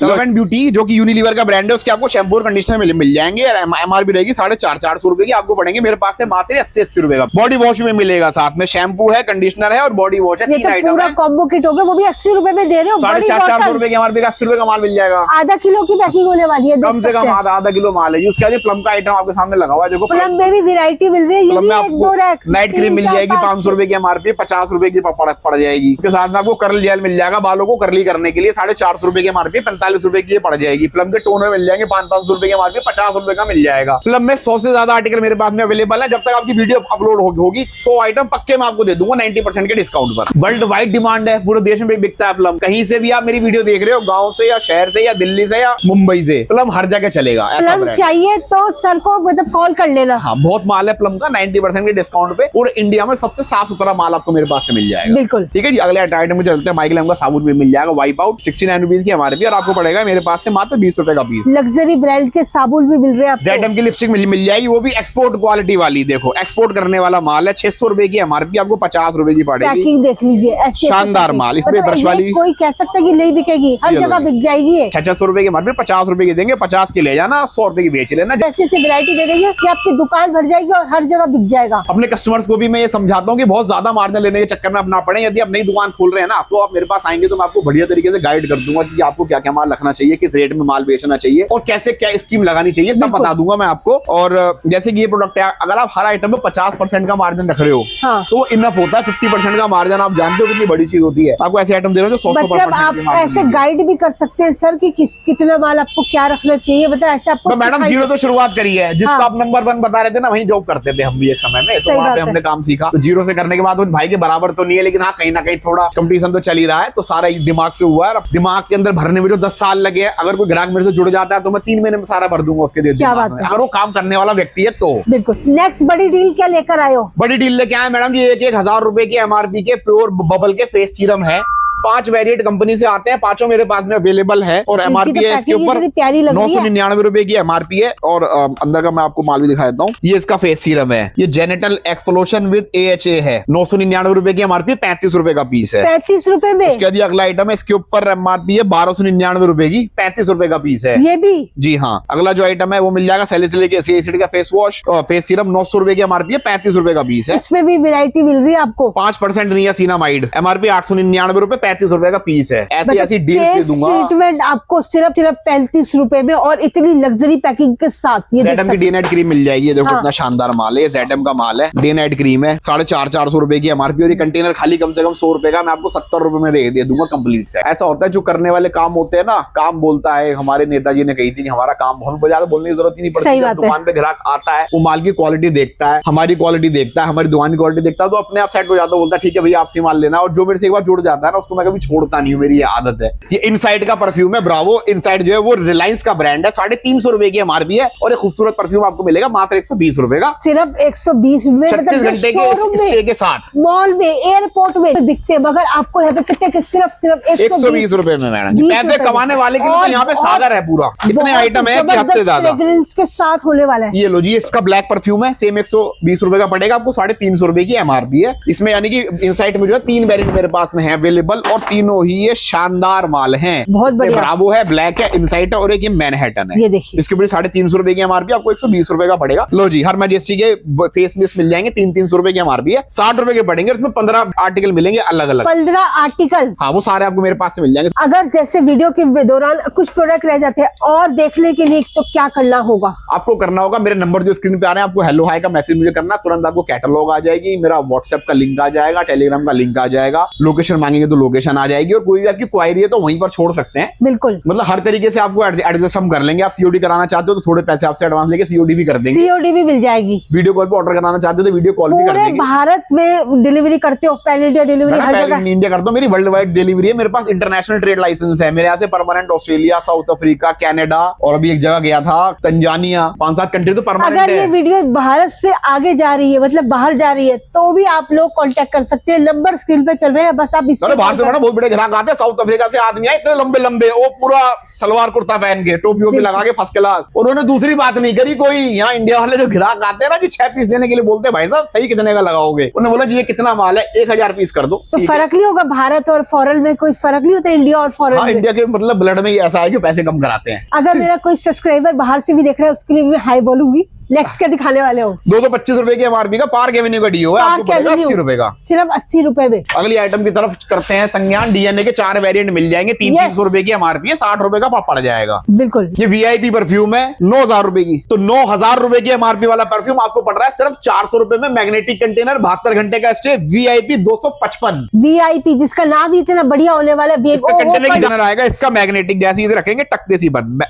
एलिमेंट ब्यूटी जो कि यूनिलीवर का ब्रांड है, उसके आपको शैम्पू और कंडीशनर मिल जाएंगे। एमआरपी रहेगी 450 रुपए की, आपको पड़ेंगे मेरे पास से मात्र 80 रुपए का। बॉडी वॉश में मिलेगा, साथ में शैम्पू है, कंडीशनर है और बॉडी वॉश है। ये 3 तो आइटम पूरा है। कॉम्बो किट हो गया, वो भी 80 रुपए में दे रहे हो। 450 रुपए की एमआरपी का 80 रुपए का माल मिल जाएगा। आधा किलो की पैकिंग होने वाली है, कम से कम आधा किलो माल है जी। उसके बाद प्लम का आइटम आपके सामने लगा हुआ है, देखो प्लम में भी वैरायटी मिल रही है। ये प्लम भी में एक दो आपको रैक, नाइट क्रीम मिल जाएगी 500 रुपए की एमआरपी, 50 रुपए की पड़ जाएगी। उसके साथ में आपको कर्ल जेल मिल जाएगा, बालों को कर्ली करने के लिए 450 रुपए की एमआरपी, 45 रुपए की पड़ जाएगी। प्लम के टोनर मिल जाएंगे 500 रुपए के एमआरपी, 50 रुपए का मिल जाएगा। प्लम में 100 से ज्यादा आर्टिकल मेरे पास में अवेलेबल है। जब तक आपकी वीडियो अपलोड होगी 100 आइटम पक्के मैं आपको दे दूंगा 90% के डिस्काउंट पर। वर्ल्ड वाइड डिमांड है, पूरे देश में बिकता है प्लम। कहीं से भी आप मेरी वीडियो देख रहे हो, गाँव से या शहर से या दिल्ली से या मुंबई से, प्लम हर जगह चलेगा। ऐसा प्लम ब्रांड चाहिए तो सर को मतलब कॉल कर लेना। हाँ, बहुत माल है प्लम का 90% के डिस्काउंट पे। पूरे इंडिया में सबसे साफ सुथरा माल आपको मेरे पास से मिल जाएगा। बिल्कुल ठीक है जी। अगले आइटम में चलते हैं। माइकल का साबुन भी मिल जाएगा, वाइप आउट 69 रुपीज की एमआरपी और आपको पड़ेगा मेरे पास से मात्र 20 रुपए का पीस। लग्जरी ब्रांड के साबुन भी मिल रहे हैं जेडम आपको। की लिपस्टिक मिल जाएगी, वो भी एक्सपोर्ट क्वालिटी वाली। देखो एक्सपोर्ट करने वाला माल है, 600 रुपए की एमआरपी, आपको 50 रुपए की पड़ेगी। पैकिंग देख लीजिए, ऐसी शानदार माल। इसमें मतलब ब्रश ये वाली कोई कह सकता है कि नहीं बिकेगी, हर ये जगह लो। बिक जाएगी ये। 600 रुपए की एमआरपी, 50 रुपए की देंगे, 50 की ले जाना, 100 रुपए की बेच लेना। ऐसी ऐसी वैरायटी दे देंगे कि आपकी दुकान भर जाएगी और हर जगह बिक जाएगा। अपने कस्टमर्स को भी मैं ये समझाता हूँ कि बहुत ज्यादा मार्जिन लेने के चक्कर में अपना पड़े। यदि आप नई दुकान खोल रहे हैं ना, तो आप मेरे पास आएंगे तो मैं आपको बढ़िया तरीके से गाइड कर दूंगा कि आपको क्या क्या माल रखना चाहिए, किस रेट में माल बेचना चाहिए और कैसे क्या स्कीम लगानी चाहिए, सब बता दूंगा मैं आपको। और जैसे कि ये प्रोडक्ट है, अगर आप हर आइटम में 50% का मार्जिन रख रहे हो हाँ। तो इनफ होता है। 50% का मार्जिन आप जानते हो कितनी बड़ी चीज होती है। आपको ऐसे आइटम दे रहे हो जो 100% मतलब आप ऐसे गाइड भी कर सकते हैं सर कि कितना माल आपको क्या रखना चाहिए, मतलब ऐसे आपको तो मैडम जीरो तो शुरुआत करी है, जिसका हाँ। आप नंबर 1 बता रहे थे ना, वहीं जॉब करते थे हम भी एक समय में, तो सही वहाँ पे बात है। हमने काम सीखा। तो जीरो से करने के बाद उन भाई के बराबर तो नहीं है, लेकिन हाँ कहीं ना कहीं थोड़ा कंपटीशन तो चल ही रहा है। तो सारा दिमाग से हुआ है। दिमाग के अंदर भरने में जो 10 साल लगे, अगर कोई ग्राहक मेरे से जुड़ जाता है तो मैं 3 महीने में सारा भर दूंगा उसके लिए। क्या बात है। अगर वो काम करने वाला व्यक्ति है तो। बिल्कुल। नेक्स्ट बड़ी डील क्या लेकर आए हो? बड़ी डील लेके आए मैडम जी, 1,000 रुपए की एमआरपी के प्योर बबल के फेस सीरम है। 5 वेरिएंट कंपनी से आते हैं, पांचों मेरे पास में अवेलेबल है। और एमआरपी है इसके ऊपर 999 रुपए की एमआरपी है। और अंदर का मैं आपको माल भी दिखा देता हूँ। ये इसका फेस सीरम है, ये जेनेटल एक्सफोलेशन विद AHA है। 999 रुपए की एमआरपी, 35 रुपए का पीस है। 35 रुपए में? उसके बाद अगला आइटम है, इसके ऊपर एमआरपी है 1299 रुपए की, 35 रुपए का पीस है। ये भी? जी हाँ। अगला जो आइटम है वो मिल जाएगा सैलिसिलिक एसिड का फेस वॉश और फेस सीरम, 900 रुपए की एमआरपी है, 35 रुपए का पीस है। इसमें भी वैरायटी मिल रही है आपको। 5% नियासिनामाइड, एमआरपी 899 रुपए, 35 रुपए का पीस है। ऐसी ऐसी डील्स दे दूंगा। ट्रीटमेंट आपको सिर्फ 35 रुपए में और इतनी लग्जरी पैकिंग के साथ। ये देख जेडम की सकते डे नाइट क्रीम मिल जाएगी। ये देखो हाँ। इतना शानदार माल है, जेडम का माल है, डे नाइट क्रीम है, 450 रुपए की एमआरपी और ये कंटेनर खाली कम से कम 100 रुपए का मैं आपको 70 रुपए में दे दूंगा कंप्लीट से। ऐसा होता है जो करने वाले काम होते हैं ना, काम बोलता है। हमारे नेताजी ने कही थी कि हमारा काम बहुत ज्यादा बोलने की जरूरत ही नहीं सही पड़ती। बात जब है। दुकान पे ग्राहक आता है, वो माल की क्वालिटी देखता है, हमारी क्वालिटी देखता है, हमारी दुकान की क्वालिटी देखता है, तो अपने आप सेट हो जाता है, बोलता है ठीक है भैया आपसे माल लेना। और जो मेरे से एक बार जुड़ जाता है ना, उसको मैं कभी छोड़ता नहीं हूँ, मेरी ये आदत है। ये इनसाइड का परफ्यूम है, ब्रावो इनसाइड जो है वो रिलायंस का ब्रांड है। 350 रुपए की एमआरपी है और एक खूबसूरत परफ्यूम आपको मिलेगा मात्र 120 रुपए का, सिर्फ 120 में। 36 घंटे के स्टे के साथ। मॉल में, एयरपोर्ट में बिकते हैं, मगर आपको यहाँ पे कितने के सिर्फ 120 रुपए में मैडम जी। 20 पैसे रुपए कमाने वाले के लिए तो यहाँ पे सागर है पूरा। इतने आइटम है कि हद से ज्यादा। फ्रेग्रेंस के साथ होने वाला है। ये लो जी, इसका ब्लैक परफ्यूम है, सेम 120 रुपए का पड़ेगा आपको, 350 रुपए की एमआरपी है। इसमें यानी कि इनसाइट में जो है 3 वेरिएंट मेरे पास में है अवेलेबल और तीनों ही ये शानदार माल है। बहुत बढ़िया। ब्रावो है, ब्लैक है, इनसाइट है और एक ये मैनहट्टन है। ये देखिए, इसके ऊपर 350 रुपए की एमआरपी, आपको 120 रुपए का पड़ेगा। लो जी, हर मैजेस्टी के फेस मिस्ट मिल जाएंगे, 300 रुपए की एमआरपी है, 60 रुपए के पड़ेंगे। इसमें 15 आर्टिकल मिलेंगे अलग अलग, 15 आर्टिकल। हाँ वो सारे आपको मेरे पास से मिल जाएंगे। अगर जैसे वीडियो के दौरान कुछ प्रोडक्ट रह जाते हैं और देखने के लिए, तो क्या करना होगा? आपको करना होगा, मेरे नंबर जो स्क्रीन पे आ रहे हैं, आपको हेलो हाय का मैसेज मुझे करना, तुरंत आपको कैटलॉग आ जाएगी, मेरा व्हाट्सएप का लिंक आ जाएगा, टेलीग्राम का लिंक आ जाएगा, लोकेशन मांगेंगे तो लोकेशन नोटिफिकेशन आ जाएगी, और कोई भी आपकी क्वायरी है तो वहीं पर छोड़ सकते हैं। बिल्कुल, मतलब हर तरीके से आपको एडजस्ट हम कर लेंगे। आप सीओडी कराना चाहते हो तो थोड़े पैसे आपसे एडवांस लेके सीओडी भी कर देंगे। सीओडी भी मिल जाएगी। वीडियो कॉल पे ऑर्डर कराना चाहते हो तो वीडियो कॉल भी कर पूरे देंगे। भारत में डिलीवरी करते हो, पैन इंडिया डिलीवरी हर जगह। इंडिया करता हूँ, मेरी वर्ल्ड वाइड डिलीवरी है। मेरे पास इंटरनेशनल ट्रेड लाइसेंस है। मेरे यहाँ से permanent Australia, south Africa, Canada, और अभी एक जगह गया था तंजानिया, 5-7 कंट्री तो परमानेंट अगर ये है। वीडियो भारत से आगे जा रही है, मतलब बाहर जा रही है, तो भी आप लोग कांटेक्ट कर सकते हैं। नंबर स्क्रीन पे चल रहे हैं, बस आप इस अरे बाहर से बड़ा बहुत बड़े ग्राहक आते हैं। साउथ अफ्रीका से आदमी आए, इतने लंबे लंबे, वो पूरा सलवार कुर्ता पहन के, टोपी वोपी लगा के फर्स्ट क्लास। उन्होंने दूसरी बात नहीं करी कोई। यहाँ इंडिया वाले जो ग्राहक आते हैं ना, जी 6 पीस देने के लिए बोलते हैं, भाई साहब सही कितने का लगाओगे? उन्होंने बोला जी ये कितना माल है, 1000 पीस कर दो। तो फर्क नहीं होगा? भारत और फॉरेन में कोई फर्क नहीं होता? इंडिया और फॉरेन हाँ, में? इंडिया के मतलब ब्लड में ही ऐसा है कि पैसे कम कराते हैं। अगर मेरा कोई सब्सक्राइबर बाहर से भी देख रहा है, उसके लिए भी हाई बोलूंगी। नेक्स्ट क्या दिखाने वाले हो? 225 रुपए की एमआरपी का पार्क एवेन्यू का डीओ है, आपको पड़ेगा 80 रुपए का। सिर्फ 80 रुपए में। अगली आइटम की तरफ करते हैं संज्ञान। डीएनए के 4 वेरिएंट मिल जाएंगे। 300 रुपए की एमआरपी है, 60 रुपए का पड़ जाएगा। बिल्कुल, ये वीआईपी परफ्यूम है, 9000 रुपए की। तो 9000 रुपए की एमआरपी वाला परफ्यूम आपको पड़ रहा है सिर्फ 400 रुपए में। मैग्नेटिक कंटेनर, 72 घंटे का स्टे, वीआईपी 255। VIP जिसका नाम ही इतना बढ़िया होने वाला है। इसका कंटेनर की जानर आएगा, इसका मैग्नेटिक, जैसे इसे रखेंगे टक देसी बंद,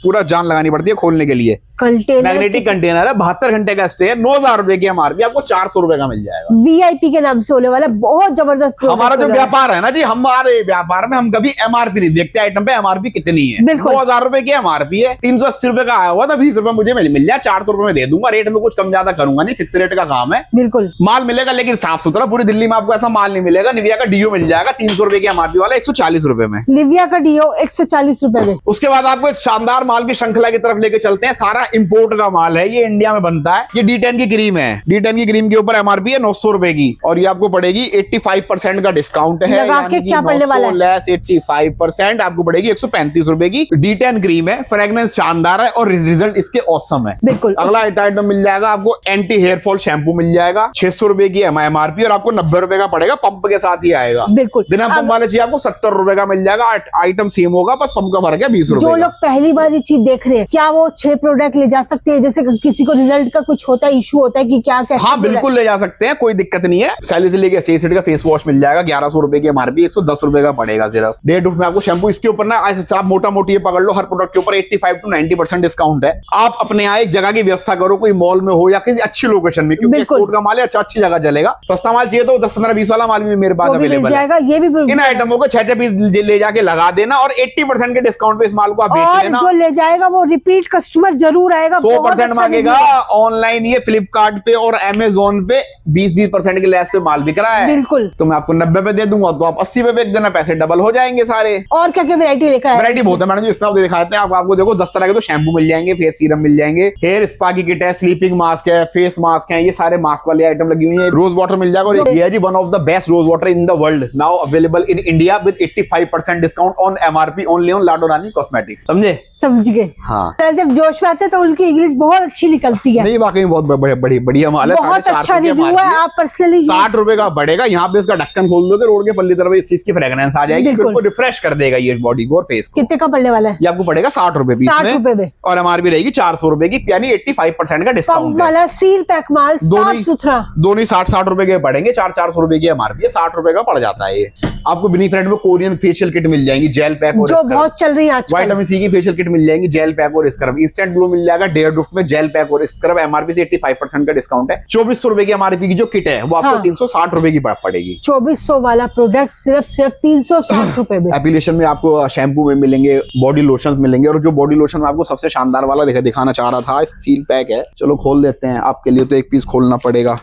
पूरा जान लगानी पड़ती है खोलने के लिए। कंटेनर मैग्नेटिक कंटेनर है, 72 घंटे का स्टे है, 9000 रुपए की एमआरपी, आपको 400 रुपए का मिल जाएगा। VIP के नाम से होने वाला है, बहुत जबरदस्त। हमारा जो व्यापार है ना जी, हमारे व्यापार में हम कभी एमआरपी नहीं देखते, आइटम पे एमआरपी कितनी है। बिल्कुल। 2000 रुपए की एमआरपी है, 380 रुपए का आया हुआ था, 20 रुपए मुझे मिल जाए, 400 रुपए में दे दूंगा। रेट में कुछ कम ज्यादा करूंगा नहीं, फिक्स रेट का काम है। बिल्कुल, माल मिलेगा लेकिन साफ सुथरा। पूरी दिल्ली में आपको ऐसा माल नहीं मिलेगा। निविया का डीओ मिल जाएगा 300 रुपए की एमआरपी वाला, 140 रुपए में। निविया का डीओ 140 रुपए में। उसके बाद आपको एक शानदार माल की श्रृंखला की तरफ लेके चलते हैं। सारा इंपोर्ट का माल है, ये इंडिया में बनता है। ये D10 की क्रीम है। D10 की क्रीम के ऊपर एमआरपी है 900 रुपए की, और ये आपको पड़ेगी 85% का डिस्काउंट है। लगा के क्या पड़ने वाला है? लेस 85% आपको पड़ेगी 135 रुपए की। D10 क्रीम है, फ्रेग्रेंस शानदार है और रिजल्ट इसके ऑसम है। बिल्कुल। अगला आइटम मिल जाएगा आपको, एंटी हेयर फॉल शैम्पू मिल जाएगा, 600 रुपए की एमआरपी, और आपको 90 रुपए का पड़ेगा, पंप के साथ ही आएगा। बिल्कुल। बिना पंप वाले चाहिए आपको 70 रुपए का मिल जाएगा। आइटम सेम होगा, बस पंप का फर्क है 20 रुपए जो का। लोग पहली बार ये चीज देख रहे हैं, क्या वो 6 प्रोडक्ट ले जा सकते हैं? जैसे किसी को रिजल्ट का कुछ होता है, इशू होता है कि क्या कैसे? हाँ बिल्कुल ले जा सकते हैं, कोई दिक्कत नहीं है। सैलिसिलिक एसिड का फेस वॉश मिल जाएगा, 1100 रुपए की एमआरपी, 110 रुपए का पड़ेगा सिर्फ। डेट में आपको शैम्पू, इसके ऊपर ना आप मोटा मोटी ये पकड़ लो, हर प्रोडक्ट के ऊपर 85 to 90% डिस्काउंट है। आप अपने यहाँ एक जगह की व्यवस्था करो, कोई मॉल में हो या किसी अच्छी लोकेशन में, क्योंकि एक्सपोर्ट का माल है, अच्छी जगह चलेगा। सस्ता माल चाहिए तो 10, 15, 20 वाला माल भी मेरे पास अवेलेबल है। ये भी इन आइटमों को 6 पीस ले जाके लगा देना, और 80% के डिस्काउंट पे इस माल को आप बेच लेना। जो ले जाएगा वो रिपीट कस्टमर जरूर आएगा। 100% मांगेगा। ऑनलाइन ये फ्लिपकार्ट पे और अमेजोन पे 20% के लेस पे माल बिक रहा है। बिल्कुल। तो मैं आपको 90 पे दे दूंगा, तो आप 80 पे बेच देना, पैसे डबल हो जाएंगे सारे। और क्या क्या वैरायटी लेकर आए? वैरायटी बहुत है मैडम जी, इस तरह दिखाते हैं आपको। देखो 10 तरह के तो शैम्पू मिल जाएंगे, फेस सीरम मिल जाएंगे, हेयर स्पा की किट है, स्लीपिंग मास्क है, फेस मास्क है, ये सारे मास्क वाले आइटम लगी हुई है। रोज वाटर मिल जाएगा, और ये है जी one of the best rose water in the world, now available in India with 85% discount on MRP only on Lado Rani cosmetics. समझे? समझ गए। हाँ, सर जब जोश में आते हैं तो उनकी इंग्लिश बहुत अच्छी निकलती है। नहीं वाकई बहुत बढ़िया माल है। बहुत अच्छा रिव्यू है। आप पर्सनली 60 रुपए का पड़ेगा। यहाँ पे इसका ढक्कन खोल दोगे, रोड के पल्ली तरफ इस चीज की फ्रेग्रेंस आ जाएगी, बिल्कुल। बिल्कुल रिफ्रेश कर देगा ये बॉडी को और फेस को। कितने का पड़ने वाला है? ये आपको पड़ेगा 60 रुपए पीस 60 रुपए में, और एमआरपी रहेगी 400 रुपए की, यानी 85% का पंप डिस्काउंट है। वाला सील पैक माल, साफ सुथरा। दोनों 60 रुपए के पड़ेंगे। 400 रुपए की एमआरपी है, 60 रुपए का पड़ जाता है। ये आपको बेनिफिट में कोरियन फेशियल किट मिल जाएगी, जेल पैक और जो बहुत चल रही है आजकल। विटामिन सी की फेशियल किट मिल जाएगी, जेल पैक और स्क्रब। इंस्टेंट ग्लो मिल जाएगा डेयर ड्रिफ्ट में, जेल पैक और स्क्रब, एमआरपी से 85% का डिस्काउंट है। 2400 रुपए की एमआरपी की जो किट है वो आपको 360 रुपए की पड़ेगी। 2400 वाला प्रोडक्ट सिर्फ 360 रुपए में। एप्लीकेशन में आपको शैम्पू में मिलेंगे, बॉडी लोशंस मिलेंगे, और जो बॉडी लोशन में आपको सबसे शानदार वाला दिखाना चाह रहा था, सील पैक है। चलो खोल देते हैं, आपके लिए तो एक पीस खोलना पड़ेगा,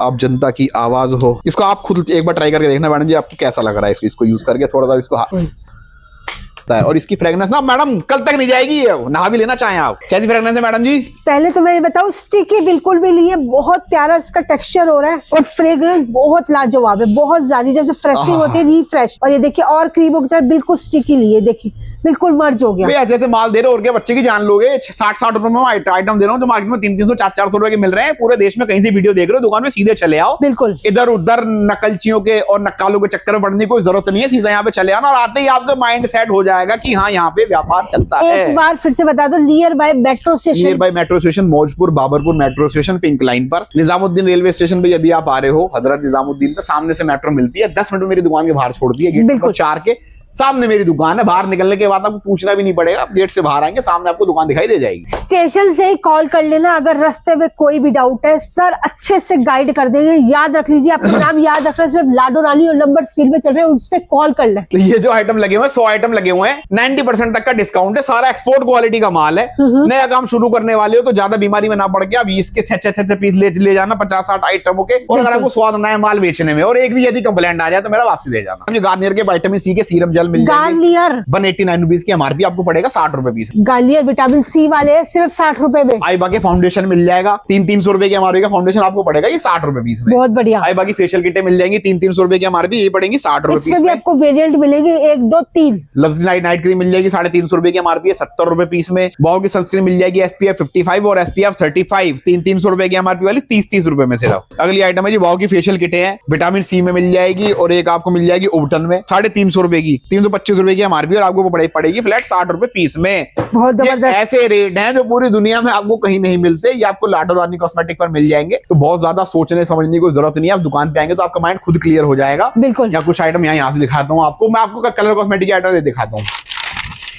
आप जनता की आवाज हो। इसको आप खुद एक बार ट्राई करके देखना मैडम जी, आपको कैसा लग रहा है इसको यूज करके। थोड़ा सा इसको है, और इसकी फ्रेग्रेंस ना मैडम कल तक नहीं जाएगी, नहा भी लेना चाहें आप। कैसी फ्रेग्रेंस है मैडम जी? पहले तो मैं ये बताऊं, स्टिकी बिल्कुल भी नहीं है, बहुत प्यारा इसका टेक्सचर हो रहा है, और फ्रेग्रेंस बहुत लाजवाब है, बहुत ज्यादा, जैसे फ्रेशिंग होती है, रिफ्रेश। और ये देखिए, और क्रीमों की तरह बिल्कुल स्टिकी नहीं है। देखिए बिल्कुल मर्ज हो गया। भाई ऐसे ऐसे माल दे रहे हो और क्या बच्चे की जान लोगे। 60-60 रुपए में आइटम दे रहा हूँ जो मार्केट में 300 400 रुपए के मिल रहे हैं। पूरे देश में कहीं से वीडियो देख रहे हो दुकान में सीधे चले आओ। बिल्कुल इधर उधर नकलचियों के और नक्कालों के चक्कर में पड़ने की कोई जरूरत नहीं है। सीधा यहाँ पे चले आना और आते ही आपका माइंड सेट हो जाएगा कि हाँ यहाँ पे व्यापार चलता है। एक बार फिर से बता दो, near by metro station, near by metro station Maujpur Babarpur metro station pink line पर, निजामुद्दीन रेलवे स्टेशन पे यदि आप आ रहे हो हजरत निजामुद्दीन पे, सामने से मेट्रो मिलती है। 10 मिनट में मेरी दुकान के बाहर छोड़ दी है। गेट नंबर 4 के सामने मेरी दुकान है। बाहर निकलने के बाद आपको पूछना भी नहीं पड़ेगा, आप गेट से बाहर आएंगे सामने आपको दुकान दिखाई दे जाएगी। स्टेशन से ही कॉल कर लेना अगर रास्ते में कोई भी डाउट है, सर अच्छे से गाइड कर देंगे। याद रख लीजिए, अपना नाम याद रखना, सिर्फ लाडो रानी और नंबर स्क्रीन पे चल रहे हैं, उस पर कॉल कर ले। तो ये जो आइटम लगे हुए हैं 100 आइटम लगे हुए हैं, 90% तक का डिस्काउंट है। सारा एक्सपोर्ट क्वालिटी का माल है। नया काम शुरू करने वाले हो तो ज्यादा बीमारी में ना पड़ के आप 20 के 6 पीस ले जाना 50-60 आइटमों के। और अगर आपको स्वाद ना है माल बेचने में और एक भी यदि कंप्लेंट आ जाए तो मेरा वापसी दे जाना। मुझे गार्नियर के विटामिन सी के सीरम जेल मिल जाएंगे। 189 रुपीज की एमआरपी, आपको पड़ेगा 60 रुपए पीस। गार्नियर विटामिन सी वाले सिर्फ 60 रुपए में। आईबा के फाउंडेशन मिल जाएगा 300 रुपए की एमआरपी का फाउंडेशन आपको पड़ेगा ये 60 रुपए पीस में। बहुत बढ़िया। आईबा की फेशियल किटें मिल जाएंगी 300 रुपए की एमआरपी, ये पड़ेंगी 60 रुपए इसमें पीस भी में। आपको वेरिएंट मिलेगी 1 2 3। लव्स नाइट क्रीम मिल जाएगी 350 रुपए की एमआरपी है, 70 रुपए पीस में। बॉव की सनस्क्रीन मिल जाएगी SPF 55 और SPF 35, 300 रुपए की एमआरपी वाली 30 रुपए में सिर्फ। अगली आइटम है जी बॉव की फेशियल किटें हैं, विटामिन सी में मिल जाएगी और एक आपको मिल जाएगी ओबटन में 350 रुपए की, 325 रुपए की एमआरपी और आपको पड़ेगी फ्लैट 60 रुपए पीस में। बहुत ये जबरदस्त। ऐसे रेट हैं जो पूरी दुनिया में आपको कहीं नहीं मिलते। ये आपको लाडो रानी कॉस्मेटिक पर मिल जाएंगे। तो बहुत ज्यादा सोचने समझने की कोई जरूरत नहीं है। आप दुकान पे आएंगे तो आपका माइंड खुद क्लियर हो जाएगा। बिल्कुल। या कुछ आइटम यहाँ से दिखाता हूँ आपको। मैं आपको कलर कॉस्मेटिक के आइटम दिखाता हूँ।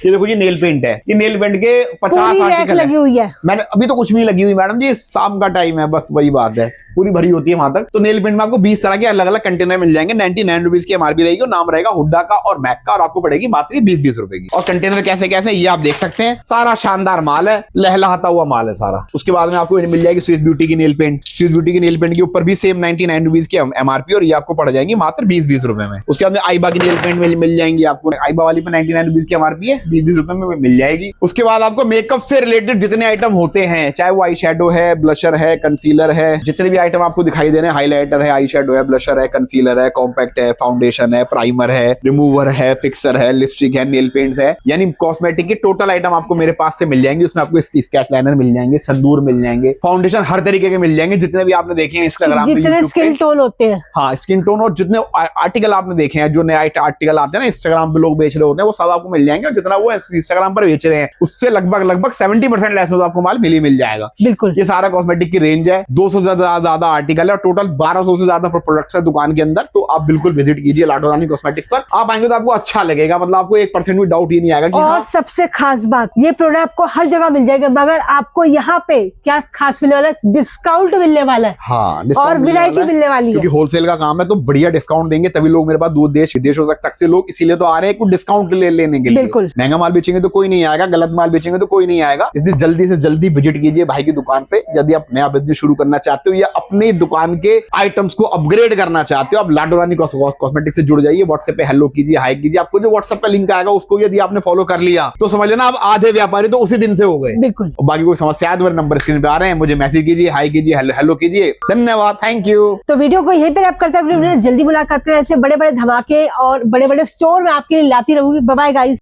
ये देखो ये नेल पेंट है। ये नेल पेंट के 50 आर्टिकल लगी हुई है। मैंने अभी तो कुछ भी लगी हुई मैडम जी, शाम का टाइम है बस वही बात है, पूरी भरी होती है वहां तक। तो नेल पेंट में आपको 20 तरह के अलग अलग कंटेनर मिल जाएंगे। 99 रुपीज की एमआरपी रहेगी और नाम रहेगा हुड्डा का और मैक का और आपको पड़ेगी मात्र 20 रुपए की। और कंटेनर कैसे कैसे ये आप देख सकते हैं। सारा शानदार माल है, लहलहाता हुआ माल है सारा। उसके बाद में आपको मिल जाएगी स्विस ब्यूटी की नेल पेंट। स्विस ब्यूटी की नेल पेंट के ऊपर भी सेम 99 रुपीज की एमआरपी और ये आपको पड़ जाएंगी मात्र 20 रुपए में। उसके बाद में आईबा की नेल पेंट मिल जाएंगी आपको। आईबा वाली पे 99 रुपीज की एमआरपी है, 20 रुपए में मिल जाएगी। उसके बाद आपको मेकअप से रिलेटेड जितने आइटम होते हैं, चाहे वो आई शेडो है, ब्लशर है, कंसीलर है, जितने भी आइटम आपको दिखाई दे रहे हैं, हाइलाइटर है, आई शेडो है, ब्लशर है, कंसीलर है, कॉम्पैक्ट है, फाउंडेशन है, प्राइमर है, रिमूवर है, फिक्सर है, लिपस्टिक है, नेल पेंट्स है, यानी कॉस्मेटिक के टोटल आइटम आपको मेरे पास से मिल जाएंगे। उसमें आपको स्केच लाइनर मिल जाएंगे, संदूर मिल जाएंगे, फाउंडेशन हर तरीके के मिल जाएंगे जितने भी आपने देखे हैं इंस्टाग्राम पे, जितने यूट्यूब स्किन पे। टोन होते हैं, हाँ स्किन टोन और जितने आर्टिकल आपने देखे हैं, जो नए आर्टिकल आते हैं ना इंस्टाग्राम पे लोग बेच रहे होते हैं, वो सब आपको मिल जाएंगे। और जितना वो इंस्टाग्राम पर बेच रहे हैं उससे लगभग 70% लेस में तो आपको माल मिल जाएगा। बिल्कुल। ये सारा कॉस्मेटिक की रेंज है। 200 से ज्यादा आर्टिकल है और टोटल 1200 से ज्यादा प्रोडक्ट्स है दुकान के अंदर। तो आप बिल्कुल विजिट कीजिए लाडो रानी कॉस्मेटिक्स पर। आप आएंगे तो आपको अच्छा लगेगा, मतलब आपको 1% भी डाउट ही नहीं आएगा कि और हाँ। सबसे खास बात, ये प्रोडक्ट आपको हर जगह मिल जाएगा, मगर आपको यहाँ पे क्या खास मिलने वाला है, डिस्काउंट मिलने वाला है। हाँ और वैरायटी मिलने वाली है, क्योंकि होलसेल का काम है तो बढ़िया डिस्काउंट देंगे तभी लोग मेरे पास दूर देश विदेशों तक से लोग इसीलिए तो आ रहे हैं कुछ डिस्काउंट लेने के लिए। बिल्कुल। महंगा माल बेचेंगे तो कोई नहीं आएगा, गलत माल बेचेंगे तो कोई नहीं आएगा। इसलिए जल्दी से जल्दी विजिट कीजिए भाई की दुकान पे। यदि आप नया बिजनेस शुरू करना चाहते हो या अपनी दुकान के आइटम्स को अपग्रेड करना चाहते हो, आप लाडो रानी कॉस्मेटिक से जुड़ जाइए। व्हाट्सएप पे हेलो कीजिए, हाई कीजिए। आपको जो व्हाट्सएप पे लिंक आएगा उसको यदि आपने फॉलो कर लिया तो समझ लेना आप आधे व्यापारी तो उसी दिन से हो गए। बिल्कुल। बाकी कोई समस्या है तो मेरे नंबर स्क्रीन पे आ रहे हैं, मुझे मैसेज कीजिए, हाई कीजिए, हेलो कीजिए। धन्यवाद, थैंक यू। तो वीडियो को यहीं पे रैप करते हैं। जल्दी मुलाकात करें। ऐसे बड़े बड़े धमाके और बड़े बड़े स्टोर में आपके लिए लाती रहूंगी। Bye bye guys.